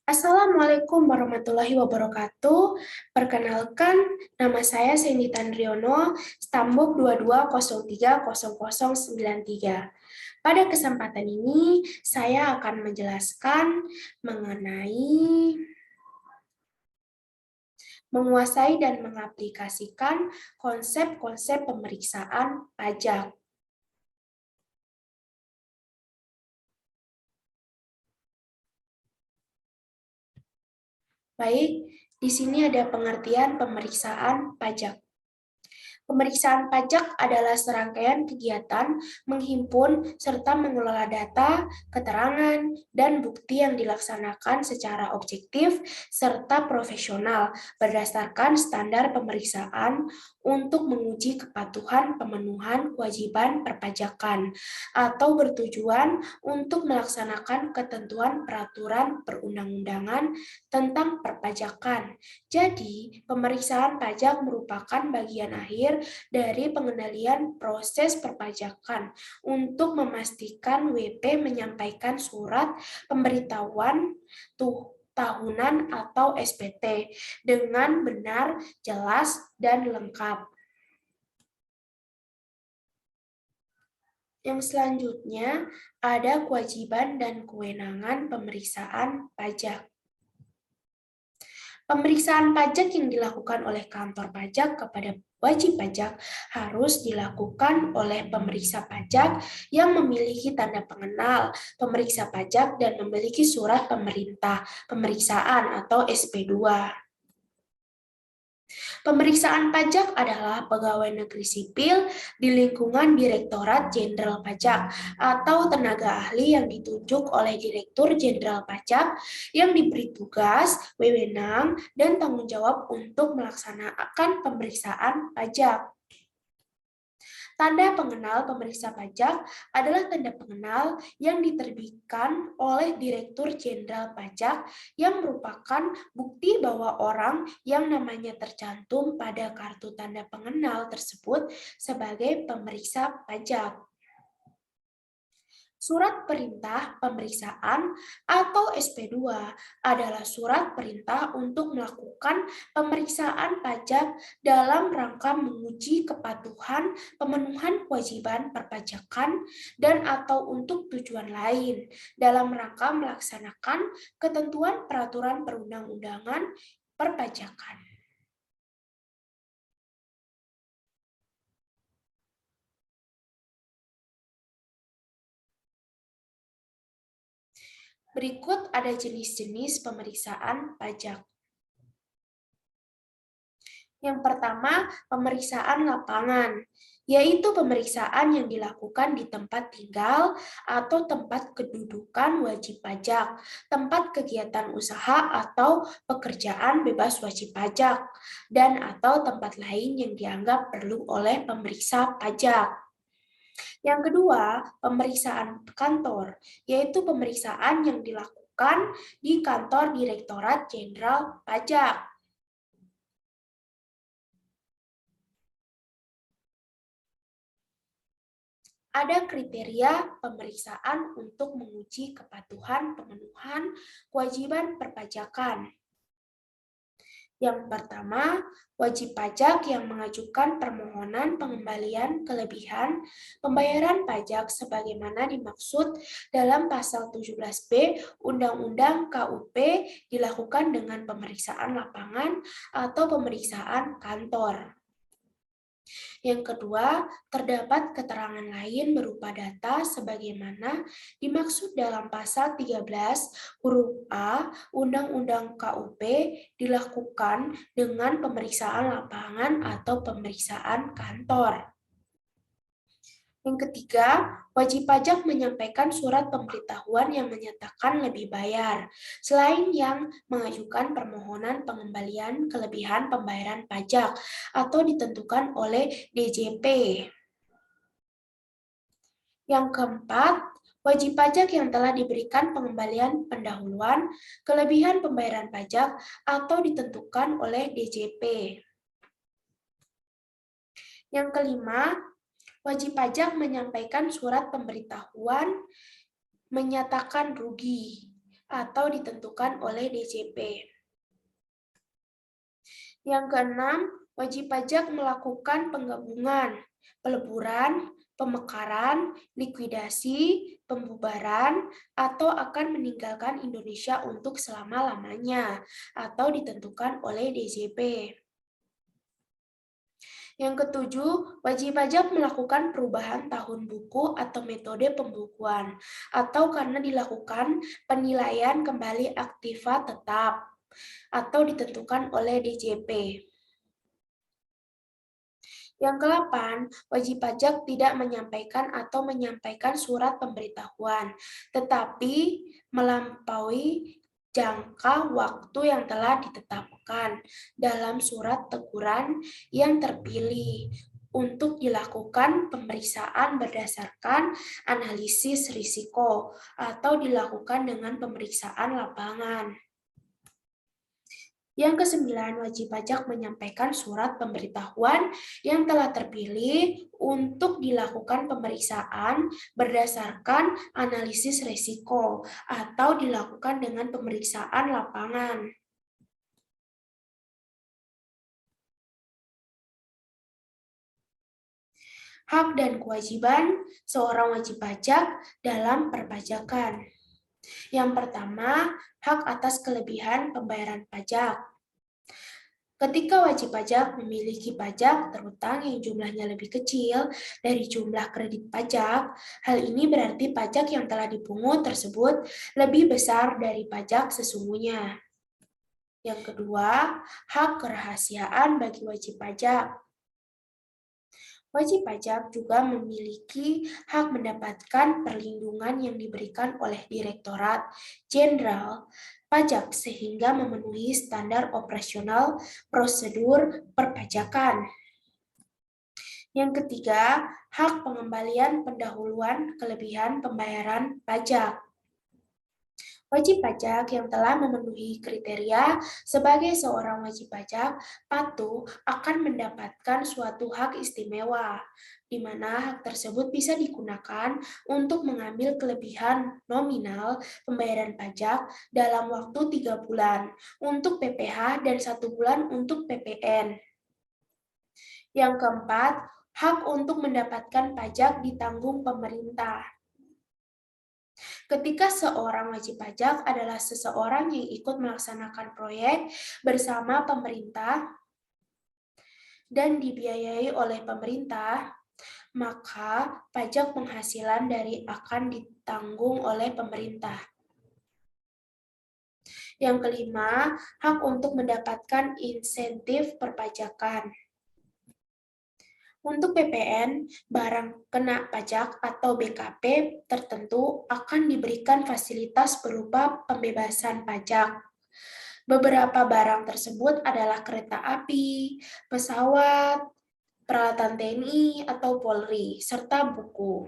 Assalamualaikum warahmatullahi wabarakatuh. Perkenalkan, nama saya Cindy Tandriono, Stambuk 22030093. Pada kesempatan ini, saya akan menjelaskan mengenai menguasai dan mengaplikasikan konsep-konsep pemeriksaan pajak. Baik, di sini ada pengertian pemeriksaan pajak. Pemeriksaan pajak adalah serangkaian kegiatan menghimpun serta mengelola data, keterangan, dan bukti yang dilaksanakan secara objektif serta profesional berdasarkan standar pemeriksaan untuk menguji kepatuhan pemenuhan kewajiban perpajakan atau bertujuan untuk melaksanakan ketentuan peraturan perundang-undangan tentang perpajakan. Jadi, pemeriksaan pajak merupakan bagian akhir dari pengendalian proses perpajakan untuk memastikan WP menyampaikan surat pemberitahuan tahunan atau SPT dengan benar, jelas, dan lengkap. Yang selanjutnya ada kewajiban dan kewenangan pemeriksaan pajak. Pemeriksaan pajak yang dilakukan oleh kantor pajak kepada wajib pajak harus dilakukan oleh pemeriksa pajak yang memiliki tanda pengenal pemeriksa pajak dan memiliki surat pemerintah pemeriksaan atau SP2. Pemeriksaan pajak adalah pegawai negeri sipil di lingkungan Direktorat Jenderal Pajak atau tenaga ahli yang ditunjuk oleh Direktur Jenderal Pajak yang diberi tugas, wewenang, dan tanggung jawab untuk melaksanakan pemeriksaan pajak. Tanda pengenal pemeriksa pajak adalah tanda pengenal yang diterbitkan oleh Direktur Jenderal Pajak yang merupakan bukti bahwa orang yang namanya tercantum pada kartu tanda pengenal tersebut sebagai pemeriksa pajak. Surat perintah pemeriksaan atau SP2 adalah surat perintah untuk melakukan pemeriksaan pajak dalam rangka menguji kepatuhan pemenuhan kewajiban perpajakan dan atau untuk tujuan lain dalam rangka melaksanakan ketentuan peraturan perundang-undangan perpajakan. Berikut ada jenis-jenis pemeriksaan pajak. Yang pertama, pemeriksaan lapangan, yaitu pemeriksaan yang dilakukan di tempat tinggal atau tempat kedudukan wajib pajak, tempat kegiatan usaha atau pekerjaan bebas wajib pajak, dan atau tempat lain yang dianggap perlu oleh pemeriksa pajak. Yang kedua, pemeriksaan kantor, yaitu pemeriksaan yang dilakukan di kantor Direktorat Jenderal Pajak. Ada kriteria pemeriksaan untuk menguji kepatuhan pemenuhan kewajiban perpajakan. Yang pertama, wajib pajak yang mengajukan permohonan pengembalian kelebihan pembayaran pajak sebagaimana dimaksud dalam pasal 17B Undang-Undang KUP dilakukan dengan pemeriksaan lapangan atau pemeriksaan kantor. Yang kedua, terdapat keterangan lain berupa data sebagaimana dimaksud dalam pasal 13 huruf A Undang-Undang KUP dilakukan dengan pemeriksaan lapangan atau pemeriksaan kantor. Yang ketiga, wajib pajak menyampaikan surat pemberitahuan yang menyatakan lebih bayar, selain yang mengajukan permohonan pengembalian kelebihan pembayaran pajak atau ditentukan oleh DJP. Yang keempat, wajib pajak yang telah diberikan pengembalian pendahuluan kelebihan pembayaran pajak atau ditentukan oleh DJP. Yang kelima, wajib pajak menyampaikan surat pemberitahuan menyatakan rugi atau ditentukan oleh DJP. Yang keenam, wajib pajak melakukan penggabungan, peleburan, pemekaran, likuidasi, pembubaran, atau akan meninggalkan Indonesia untuk selama-lamanya, atau ditentukan oleh DJP. Yang ketujuh, wajib pajak melakukan perubahan tahun buku atau metode pembukuan, atau karena dilakukan penilaian kembali aktiva tetap, atau ditentukan oleh DJP. Yang ke-8, wajib pajak tidak menyampaikan atau menyampaikan surat pemberitahuan, tetapi melampaui jangka waktu yang telah ditetapkan dalam surat teguran yang terpilih untuk dilakukan pemeriksaan berdasarkan analisis risiko atau dilakukan dengan pemeriksaan lapangan. Yang kesembilan, wajib pajak menyampaikan surat pemberitahuan yang telah terpilih untuk dilakukan pemeriksaan berdasarkan analisis risiko atau dilakukan dengan pemeriksaan lapangan. Hak dan kewajiban seorang wajib pajak dalam perpajakan. Yang pertama, hak atas kelebihan pembayaran pajak. Ketika wajib pajak memiliki pajak terutang yang jumlahnya lebih kecil dari jumlah kredit pajak, hal ini berarti pajak yang telah dipungut tersebut lebih besar dari pajak sesungguhnya. Yang kedua, hak kerahasiaan bagi wajib pajak. Wajib pajak juga memiliki hak mendapatkan perlindungan yang diberikan oleh Direktorat Jenderal Pajak sehingga memenuhi standar operasional prosedur perpajakan. Yang ketiga, hak pengembalian pendahuluan kelebihan pembayaran pajak. Wajib pajak yang telah memenuhi kriteria sebagai seorang wajib pajak patuh akan mendapatkan suatu hak istimewa, di mana hak tersebut bisa digunakan untuk mengambil kelebihan nominal pembayaran pajak dalam waktu 3 bulan untuk PPh dan 1 bulan untuk PPN. Yang keempat, hak untuk mendapatkan pajak ditanggung pemerintah. Ketika seorang wajib pajak adalah seseorang yang ikut melaksanakan proyek bersama pemerintah dan dibiayai oleh pemerintah, maka pajak penghasilan dari akan ditanggung oleh pemerintah. Yang kelima, hak untuk mendapatkan insentif perpajakan. Untuk PPN, barang kena pajak atau BKP tertentu akan diberikan fasilitas berupa pembebasan pajak. Beberapa barang tersebut adalah kereta api, pesawat, peralatan TNI atau Polri, serta buku.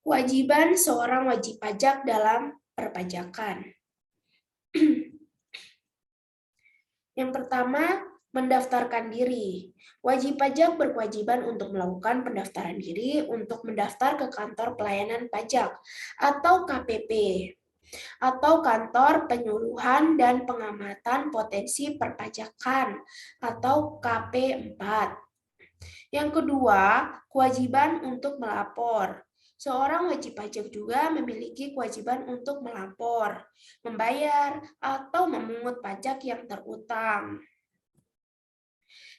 Kewajiban seorang wajib pajak dalam perpajakan. Yang pertama, mendaftarkan diri. Wajib pajak berkewajiban untuk melakukan pendaftaran diri untuk mendaftar ke kantor pelayanan pajak atau KPP atau kantor penyuluhan dan pengamatan potensi perpajakan atau KP4. Yang kedua, kewajiban untuk melapor. Seorang wajib pajak juga memiliki kewajiban untuk melapor, membayar, atau memungut pajak yang terutang.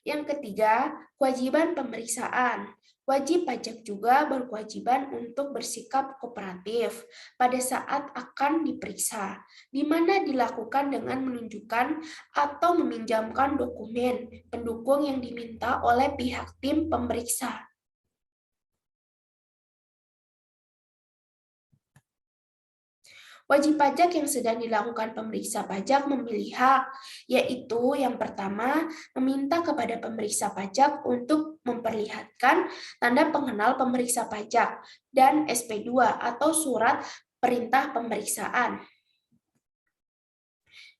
Yang ketiga, kewajiban pemeriksaan. Wajib pajak juga berkewajiban untuk bersikap kooperatif pada saat akan diperiksa, di mana dilakukan dengan menunjukkan atau meminjamkan dokumen pendukung yang diminta oleh pihak tim pemeriksa. Wajib pajak yang sedang dilakukan pemeriksa pajak memilih hak, yaitu yang pertama, meminta kepada pemeriksa pajak untuk memperlihatkan tanda pengenal pemeriksa pajak dan SP2 atau surat perintah pemeriksaan.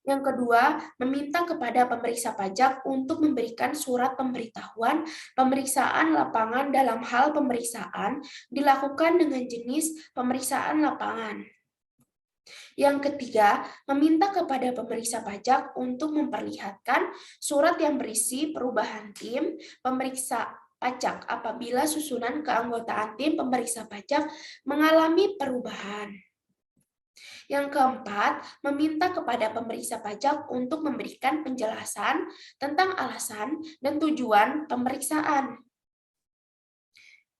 Yang kedua, meminta kepada pemeriksa pajak untuk memberikan surat pemberitahuan pemeriksaan lapangan dalam hal pemeriksaan dilakukan dengan jenis pemeriksaan lapangan. Yang ketiga, meminta kepada pemeriksa pajak untuk memperlihatkan surat yang berisi perubahan tim pemeriksa pajak apabila susunan keanggotaan tim pemeriksa pajak mengalami perubahan. Yang keempat, meminta kepada pemeriksa pajak untuk memberikan penjelasan tentang alasan dan tujuan pemeriksaan.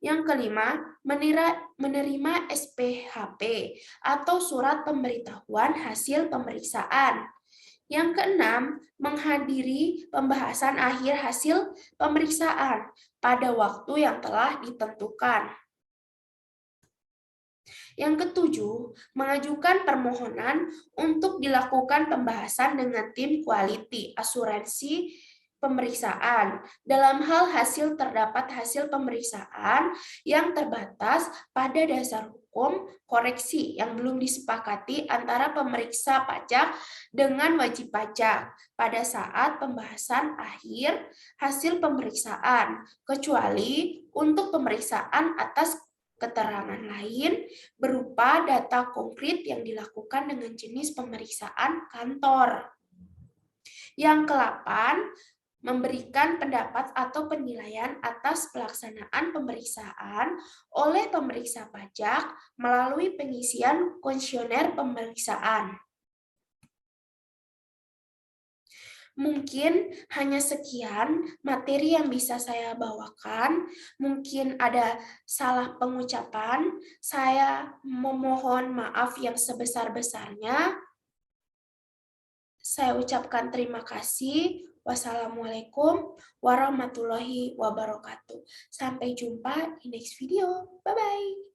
Yang kelima, menerima SPHP atau surat pemberitahuan hasil pemeriksaan. Yang keenam, menghadiri pembahasan akhir hasil pemeriksaan pada waktu yang telah ditentukan. Yang ketujuh, mengajukan permohonan untuk dilakukan pembahasan dengan tim quality asuransi pemeriksaan. Dalam hal hasil terdapat hasil pemeriksaan yang terbatas pada dasar hukum koreksi yang belum disepakati antara pemeriksa pajak dengan wajib pajak pada saat pembahasan akhir hasil pemeriksaan, kecuali untuk pemeriksaan atas keterangan lain berupa data konkret yang dilakukan dengan jenis pemeriksaan kantor. Yang ke-8, memberikan pendapat atau penilaian atas pelaksanaan pemeriksaan oleh pemeriksa pajak melalui pengisian kuesioner pemeriksaan. Mungkin hanya sekian materi yang bisa saya bawakan. Mungkin ada salah pengucapan. Saya memohon maaf yang sebesar-besarnya. Saya ucapkan terima kasih. Wassalamualaikum warahmatullahi wabarakatuh. Sampai jumpa di next video. Bye-bye.